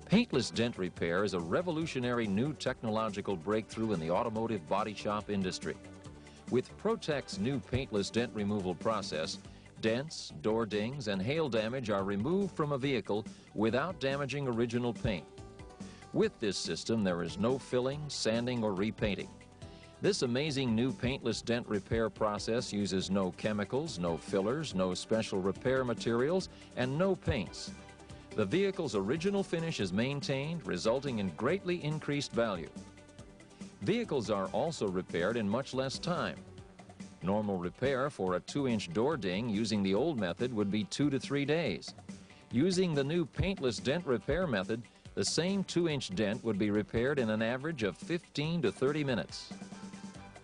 Paintless dent repair is a revolutionary new technological breakthrough in the automotive body shop industry. With Protect's new paintless dent removal process, dents, door dings, and hail damage are removed from a vehicle without damaging original paint. With this system, there is no filling, sanding, or repainting. This amazing new paintless dent repair process uses no chemicals, no fillers, no special repair materials, and no paints. The vehicle's original finish is maintained, resulting in greatly increased value. Vehicles are also repaired in much less time. Normal repair for a 2-inch door ding using the old method would be 2 to 3 days. Using the new paintless dent repair method, the same 2-inch dent would be repaired in an average of 15 to 30 minutes.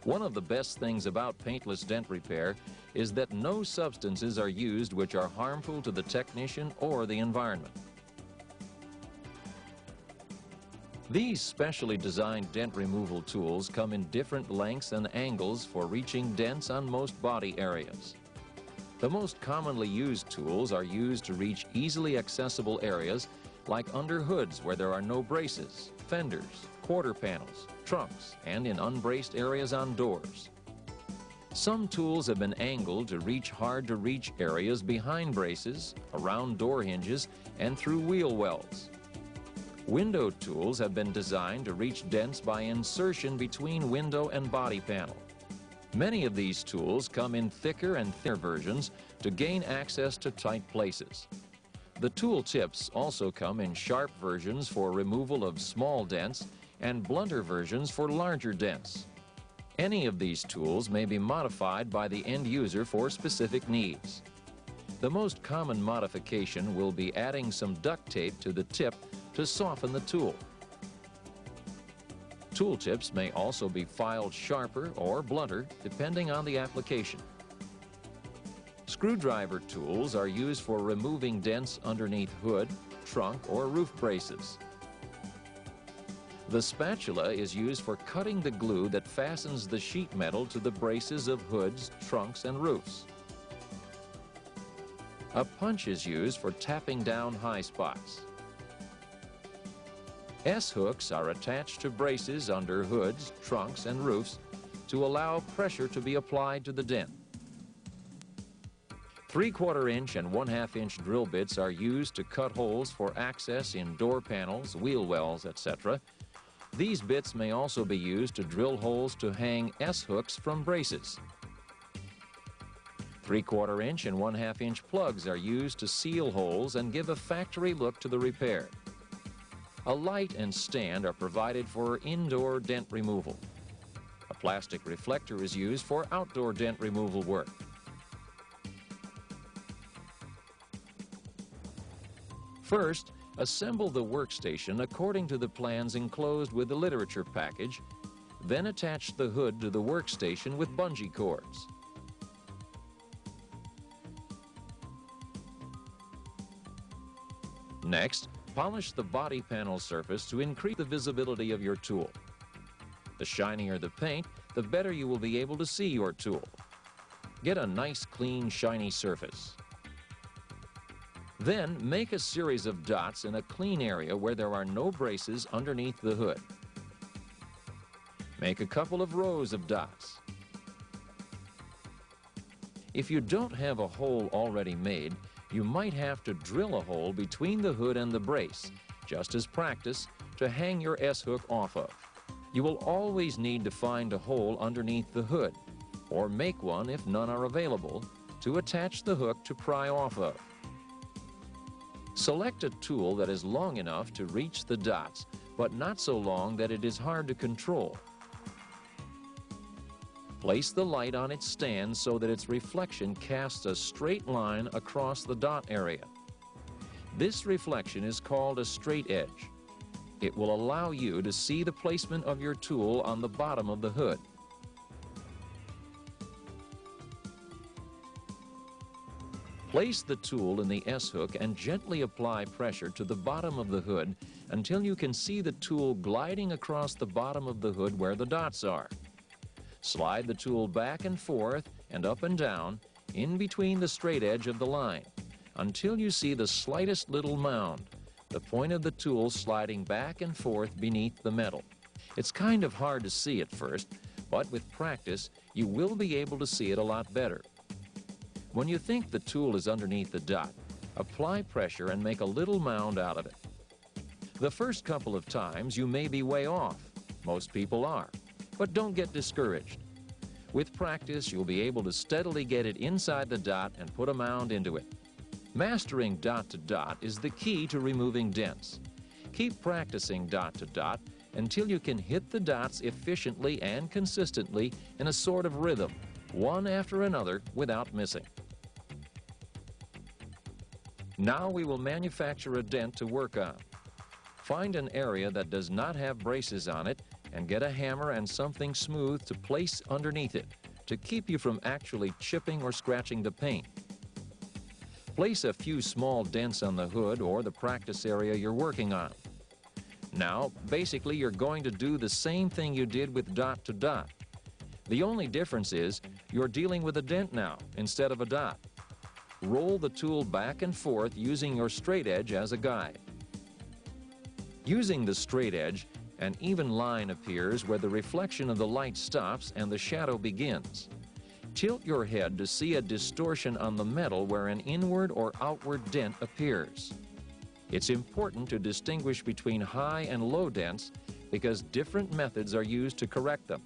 One of the best things about paintless dent repair is that no substances are used which are harmful to the technician or the environment. These specially designed dent removal tools come in different lengths and angles for reaching dents on most body areas. The most commonly used tools are used to reach easily accessible areas like under hoods where there are no braces, fenders, quarter panels, trunks, and in unbraced areas on doors. Some tools have been angled to reach hard-to-reach areas behind braces, around door hinges, and through wheel wells. Window tools have been designed to reach dents by insertion between window and body panel. Many of these tools come in thicker and thinner versions to gain access to tight places. The tool tips also come in sharp versions for removal of small dents and blunter versions for larger dents. Any of these tools may be modified by the end user for specific needs. The most common modification will be adding some duct tape to the tip to soften the tool. Tool tips may also be filed sharper or blunter depending on the application. Screwdriver tools are used for removing dents underneath hood, trunk, or roof braces. The spatula is used for cutting the glue that fastens the sheet metal to the braces of hoods, trunks, and roofs. A punch is used for tapping down high spots. S-hooks are attached to braces under hoods, trunks, and roofs to allow pressure to be applied to the dent. 3/4 inch and 1/2 inch drill bits are used to cut holes for access in door panels, wheel wells, etc. These bits may also be used to drill holes to hang S-hooks from braces. 3/4 inch and 1/2 inch plugs are used to seal holes and give a factory look to the repair. A light and stand are provided for indoor dent removal. A plastic reflector is used for outdoor dent removal work. First, assemble the workstation according to the plans enclosed with the literature package, then attach the hood to the workstation with bungee cords. Next, polish the body panel surface to increase the visibility of your tool. The shinier the paint, the better you will be able to see your tool. Get a nice, clean, shiny surface. Then make a series of dots in a clean area where there are no braces underneath the hood. Make a couple of rows of dots. If you don't have a hole already made, you might have to drill a hole between the hood and the brace, just as practice, to hang your S-hook off of. You will always need to find a hole underneath the hood, or make one if none are available, to attach the hook to pry off of. Select a tool that is long enough to reach the dots, but not so long that it is hard to control. Place the light on its stand so that its reflection casts a straight line across the dot area. This reflection is called a straight edge. It will allow you to see the placement of your tool on the bottom of the hood. Place the tool in the S-hook and gently apply pressure to the bottom of the hood until you can see the tool gliding across the bottom of the hood where the dots are. Slide the tool back and forth and up and down in between the straight edge of the line until you see the slightest little mound. the point of the tool sliding back and forth beneath the metal. It's kind of hard to see at first, but with practice, you will be able to see it a lot better. When you think the tool is underneath the dot, apply pressure and make a little mound out of it. The first couple of times you may be way off. Most people are. But don't get discouraged. With practice, you'll be able to steadily get it inside the dot and put a mound into it. Mastering dot to dot is the key to removing dents. Keep practicing dot to dot until you can hit the dots efficiently and consistently in a sort of rhythm, one after another without missing. Now we will manufacture a dent to work on. Find an area that does not have braces on it and get a hammer and something smooth to place underneath it to keep you from actually chipping or scratching the paint. Place a few small dents on the hood or the practice area you're working on. Now, basically, you're going to do the same thing you did with dot to dot. The only difference is you're dealing with a dent now instead of a dot. Roll the tool back and forth using your straight edge as a guide. Using the straight edge, an even line appears where the reflection of the light stops and the shadow begins. Tilt your head to see a distortion on the metal where an inward or outward dent appears. It's important to distinguish between high and low dents because different methods are used to correct them.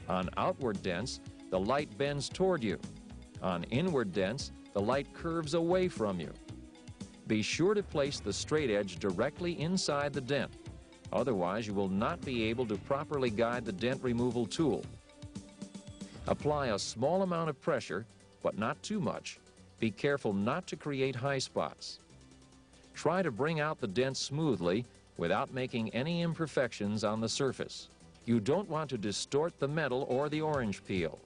On outward dents, the light bends toward you. On inward dents, the light curves away from you. Be sure to place the straight edge directly inside the dent. Otherwise, you will not be able to properly guide the dent removal tool. Apply a small amount of pressure, but not too much. Be careful not to create high spots. Try to bring out the dent smoothly without making any imperfections on the surface. You don't want to distort the metal or the orange peel.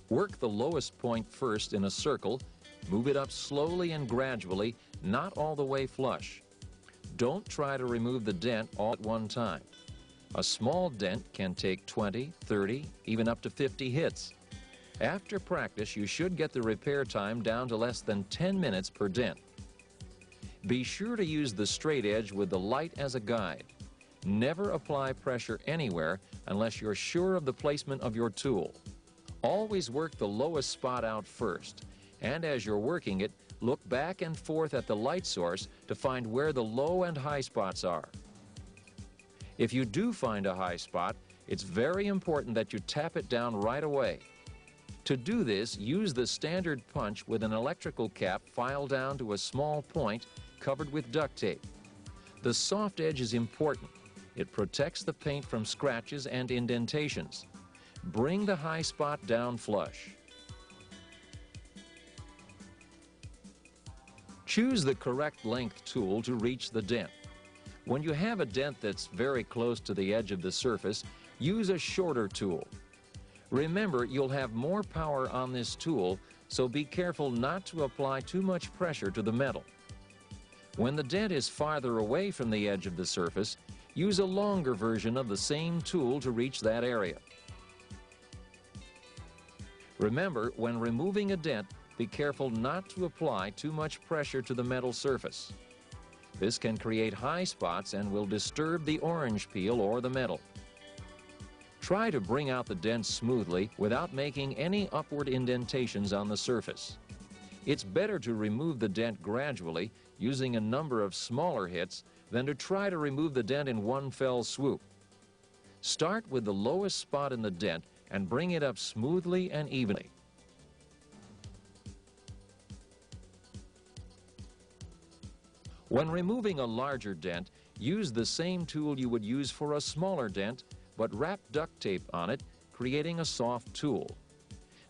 Work the lowest point first in a circle. Move it up slowly and gradually, not all the way flush. Don't try to remove the dent all at one time. A small dent can take 20, 30, even up to 50 hits. After practice, you should get the repair time down to less than 10 minutes per dent. Be sure to use the straight edge with the light as a guide. Never apply pressure anywhere unless you're sure of the placement of your tool. Always work the lowest spot out first, and as you're working it, look back and forth at the light source to find where the low and high spots are. If you do find a high spot, it's very important that you tap it down right away. To do this, use the standard punch with an electrical cap filed down to a small point covered with duct tape. The soft edge is important. It protects the paint from scratches and indentations. Bring the high spot down flush. Choose the correct length tool to reach the dent. When you have a dent that's very close to the edge of the surface, use a shorter tool. Remember, you'll have more power on this tool, so be careful not to apply too much pressure to the metal. When the dent is farther away from the edge of the surface, use a longer version of the same tool to reach that area. Remember, when removing a dent, be careful not to apply too much pressure to the metal surface. This can create high spots and will disturb the orange peel or the metal. Try to bring out the dent smoothly without making any upward indentations on the surface. It's better to remove the dent gradually, using a number of smaller hits, than to try to remove the dent in one fell swoop. Start with the lowest spot in the dent and bring it up smoothly and evenly. When removing a larger dent, use the same tool you would use for a smaller dent, but wrap duct tape on it, creating a soft tool.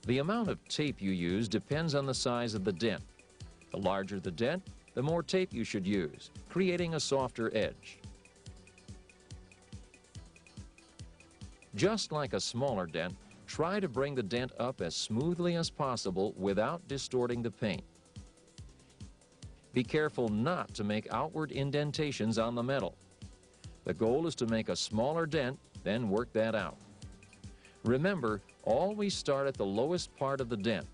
The amount of tape you use depends on the size of the dent. The larger the dent, the more tape you should use, creating a softer edge. Just like a smaller dent, try to bring the dent up as smoothly as possible without distorting the paint. Be careful not to make outward indentations on the metal. The goal is to make a smaller dent, then work that out. Remember, always start at the lowest part of the dent.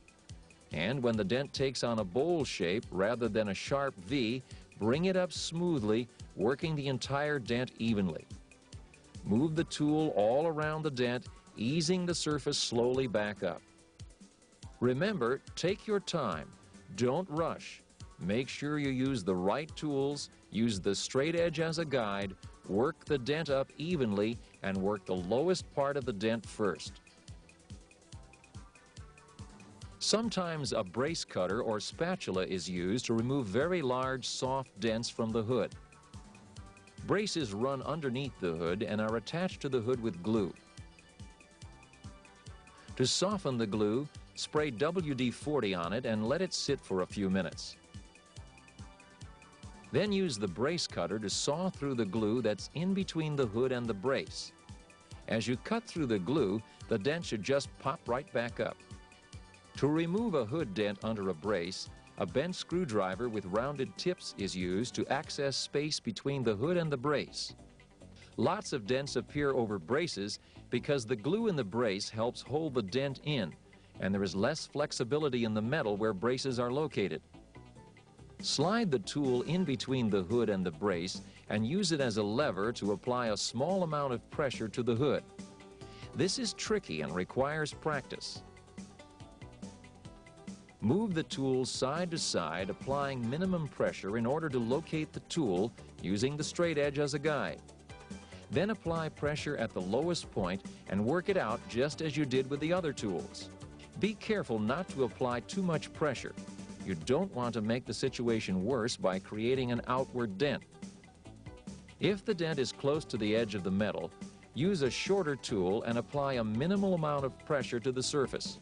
And when the dent takes on a bowl shape rather than a sharp V, bring it up smoothly, working the entire dent evenly. Move the tool all around the dent, easing the surface slowly back up. Remember, take your time. Don't rush. Make sure you use the right tools, use the straight edge as a guide, work the dent up evenly, and work the lowest part of the dent first. Sometimes a brace cutter or spatula is used to remove very large, soft dents from the hood. Braces run underneath the hood and are attached to the hood with glue. To soften the glue, spray WD-40 on it and let it sit for a few minutes. Then use the brace cutter to saw through the glue that's in between the hood and the brace. As you cut through the glue, the dent should just pop right back up. To remove a hood dent under a brace, a bent screwdriver with rounded tips is used to access space between the hood and the brace. Lots of dents appear over braces because the glue in the brace helps hold the dent in, and there is less flexibility in the metal where braces are located. Slide the tool in between the hood and the brace and use it as a lever to apply a small amount of pressure to the hood. This is tricky and requires practice. Move the tool side to side, applying minimum pressure in order to locate the tool using the straight edge as a guide. Then apply pressure at the lowest point and work it out just as you did with the other tools. Be careful not to apply too much pressure. You don't want to make the situation worse by creating an outward dent. If the dent is close to the edge of the metal, use a shorter tool and apply a minimal amount of pressure to the surface.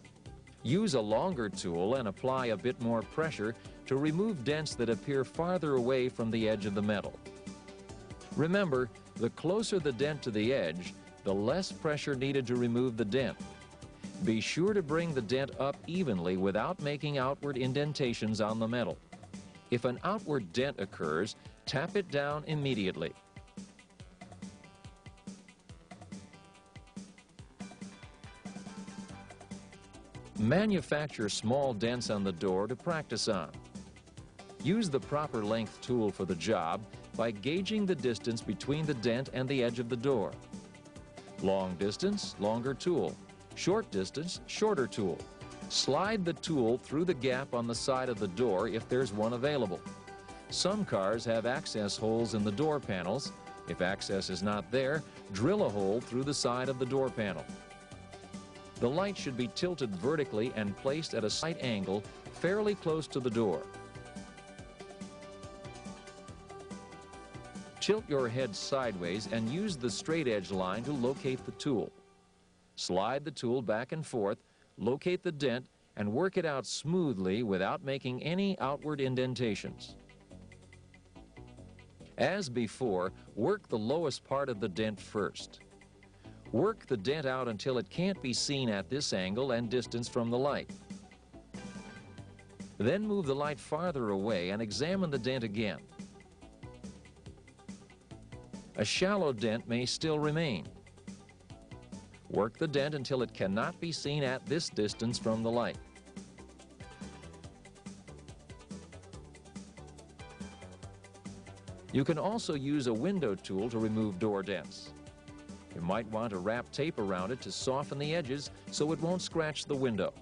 Use a longer tool and apply a bit more pressure to remove dents that appear farther away from the edge of the metal. Remember, the closer the dent to the edge, the less pressure needed to remove the dent. Be sure to bring the dent up evenly without making outward indentations on the metal. If an outward dent occurs, tap it down immediately. Manufacture small dents on the door to practice on. Use the proper length tool for the job by gauging the distance between the dent and the edge of the door. Long distance, longer tool. Short distance, shorter tool. Slide the tool through the gap on the side of the door if there's one available. Some cars have access holes in the door panels. If access is not there, drill a hole through the side of the door panel. The light should be tilted vertically and placed at a slight angle fairly close to the door. Tilt your head sideways and use the straight edge line to locate the tool. Slide the tool back and forth, locate the dent, and work it out smoothly without making any outward indentations. As before, work the lowest part of the dent first. Work the dent out until it can't be seen at this angle and distance from the light. Then move the light farther away and examine the dent again. A shallow dent may still remain. Work the dent until it cannot be seen at this distance from the light. You can also use a window tool to remove door dents. You might want to wrap tape around it to soften the edges so it won't scratch the window.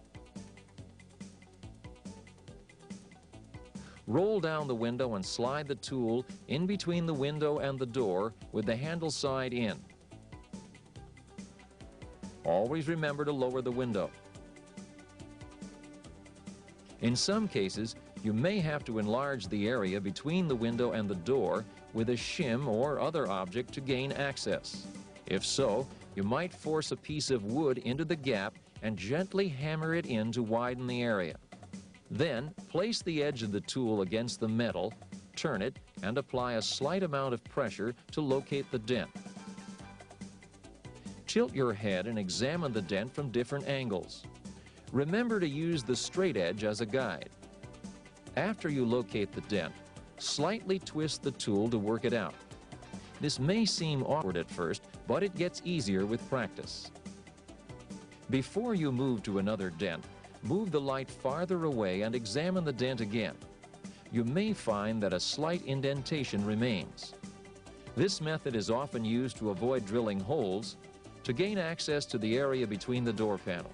Roll down the window and slide the tool in between the window and the door with the handle side in. Always remember to lower the window. In some cases, you may have to enlarge the area between the window and the door with a shim or other object to gain access. If so, you might force a piece of wood into the gap and gently hammer it in to widen the area. Then, place the edge of the tool against the metal, turn it, and apply a slight amount of pressure to locate the dent. Tilt your head and examine the dent from different angles. Remember to use the straight edge as a guide. After you locate the dent, slightly twist the tool to work it out. This may seem awkward at first, but it gets easier with practice. Before you move to another dent, move the light farther away and examine the dent again. you may find that a slight indentation remains. This method is often used to avoid drilling holes to gain access to the area between the door panel.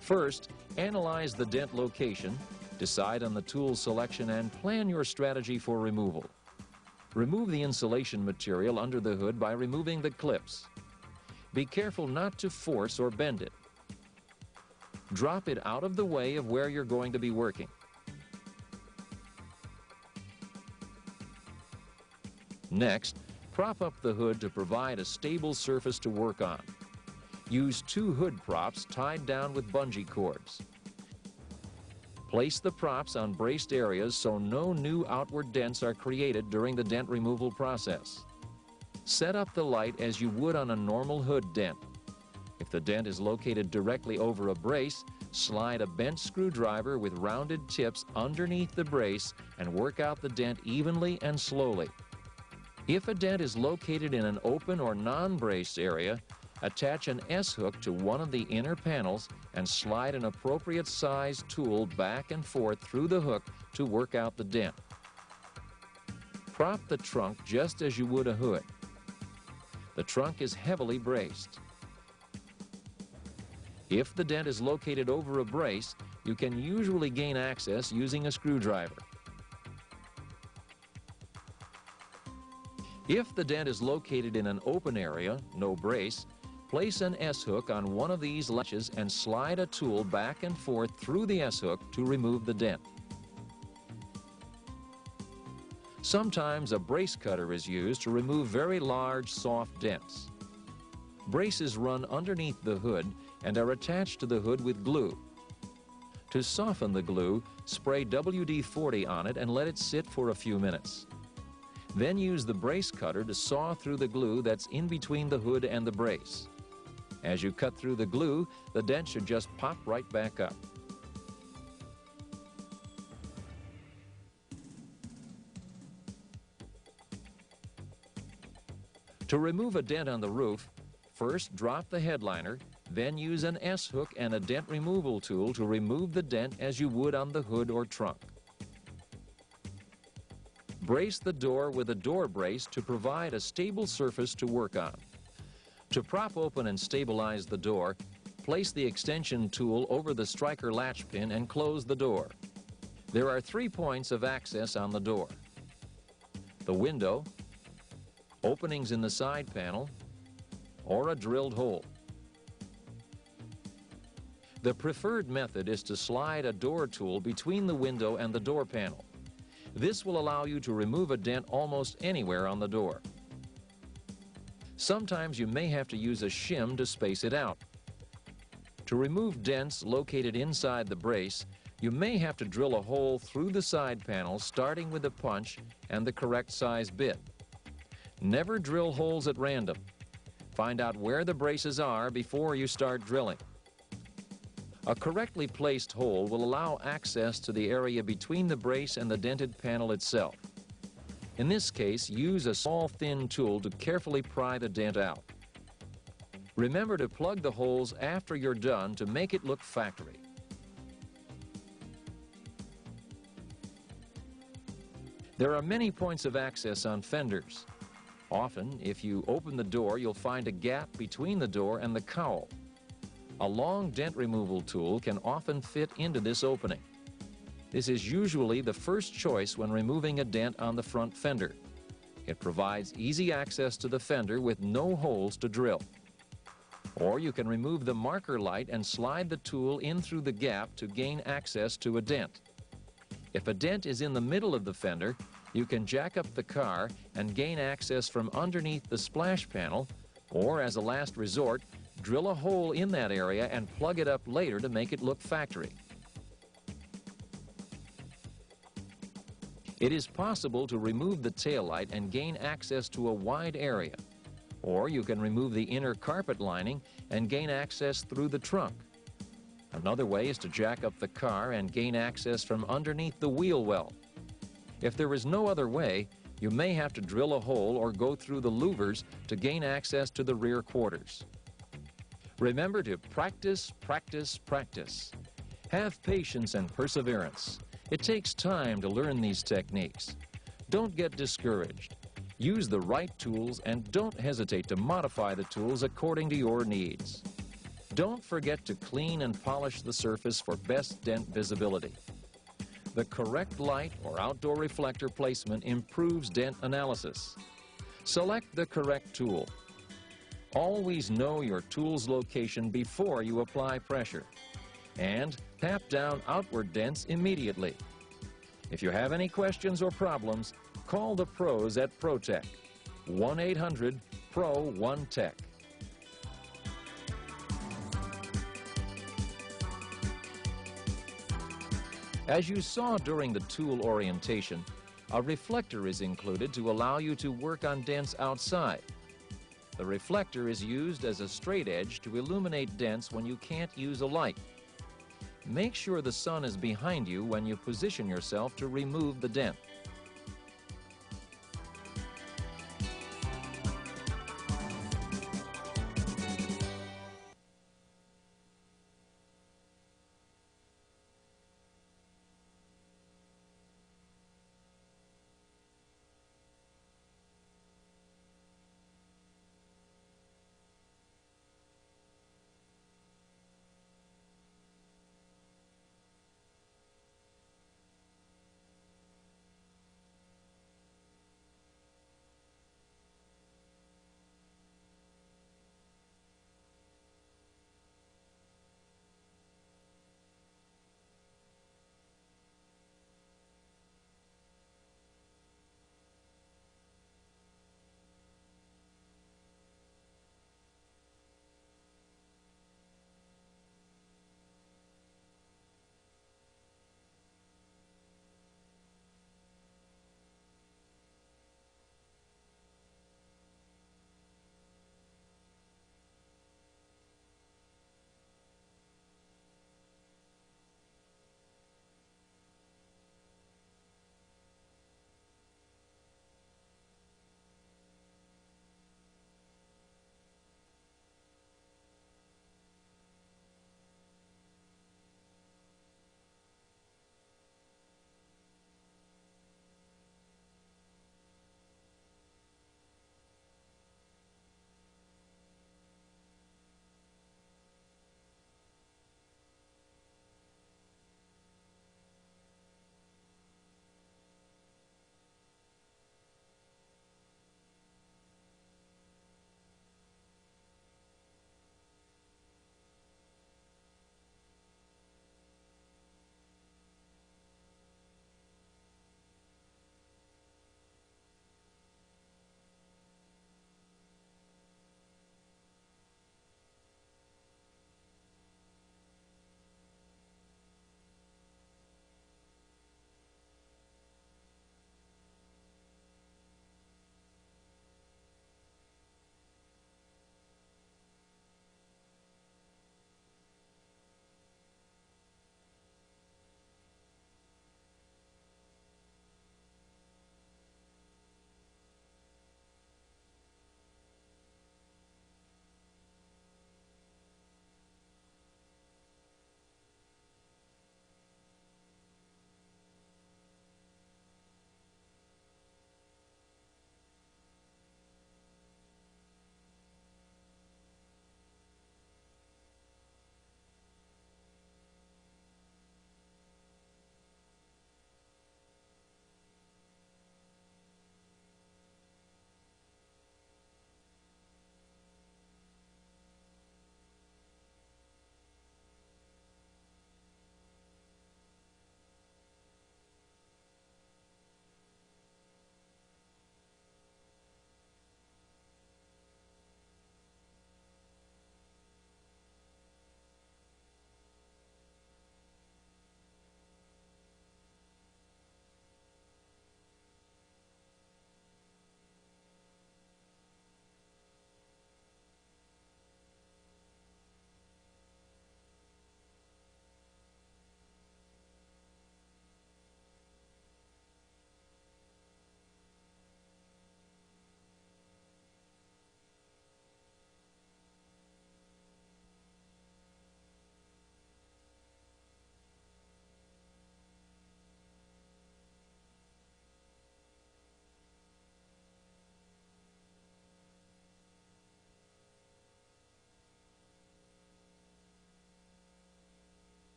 First, analyze the dent location, decide on the tool selection, and plan your strategy for removal. Remove the insulation material under the hood by removing the clips. Be careful not to force or bend it. Drop it out of the way of where you're going to be working. Next, prop up the hood to provide a stable surface to work on. Use 2 hood props tied down with bungee cords. Place the props on braced areas so no new outward dents are created during the dent removal process. Set up the light as you would on a normal hood dent. If the dent is located directly over a brace, slide a bent screwdriver with rounded tips underneath the brace and work out the dent evenly and slowly. If a dent is located in an open or non-braced area, attach an S-hook to one of the inner panels and slide an appropriate size tool back and forth through the hook to work out the dent. Prop the trunk just as you would a hood. The trunk is heavily braced. If the dent is located over a brace, you can usually gain access using a screwdriver. If the dent is located in an open area, no brace, place an S-hook on one of these latches and slide a tool back and forth through the S-hook to remove the dent. Sometimes a brace cutter is used to remove very large, soft dents. Braces run underneath the hood and are attached to the hood with glue. To soften the glue, spray WD-40 on it and let it sit for a few minutes. Then use the brace cutter to saw through the glue that's in between the hood and the brace. As you cut through the glue, the dent should just pop right back up. To remove a dent on the roof, first drop the headliner, then use an S-hook and a dent removal tool to remove the dent as you would on the hood or trunk. Brace the door with a door brace to provide a stable surface to work on. To prop open and stabilize the door, place the extension tool over the striker latch pin and close the door. There are 3 points of access on the door: the window, openings in the side panel, or a drilled hole. The preferred method is to slide a door tool between the window and the door panel. This will allow you to remove a dent almost anywhere on the door. Sometimes you may have to use a shim to space it out. To remove dents located inside the brace, you may have to drill a hole through the side panel starting with a punch and the correct size bit. Never drill holes at random. Find out where the braces are before you start drilling. A correctly placed hole will allow access to the area between the brace and the dented panel itself. In this case, use a small thin tool to carefully pry the dent out. Remember to plug the holes after you're done to make it look factory. There are many points of access on fenders. Often, if you open the door, you'll find a gap between the door and the cowl. A long dent removal tool can often fit into this opening. This is usually the first choice when removing a dent on the front fender. It provides easy access to the fender with no holes to drill. Or you can remove the marker light and slide the tool in through the gap to gain access to a dent. If a dent is in the middle of the fender, you can jack up the car and gain access from underneath the splash panel, or as a last resort, drill a hole in that area and plug it up later to make it look factory. It is possible to remove the taillight and gain access to a wide area, or you can remove the inner carpet lining and gain access through the trunk. Another way is to jack up the car and gain access from underneath the wheel well. If there is no other way, you may have to drill a hole or go through the louvers to gain access to the rear quarters. Remember to practice, practice, practice. Have patience and perseverance. It takes time to learn these techniques. Don't get discouraged. Use the right tools and don't hesitate to modify the tools according to your needs. Don't forget to clean and polish the surface for best dent visibility. The correct light or outdoor reflector placement improves dent analysis. Select the correct tool. Always know your tool's location before you apply pressure. And tap down outward dents immediately. If you have any questions or problems, call the pros at ProTech. 1-800-PRO-1-TECH. As you saw during the tool orientation, a reflector is included to allow you to work on dents outside. The reflector is used as a straight edge to illuminate dents when you can't use a light. Make sure the sun is behind you when you position yourself to remove the dent.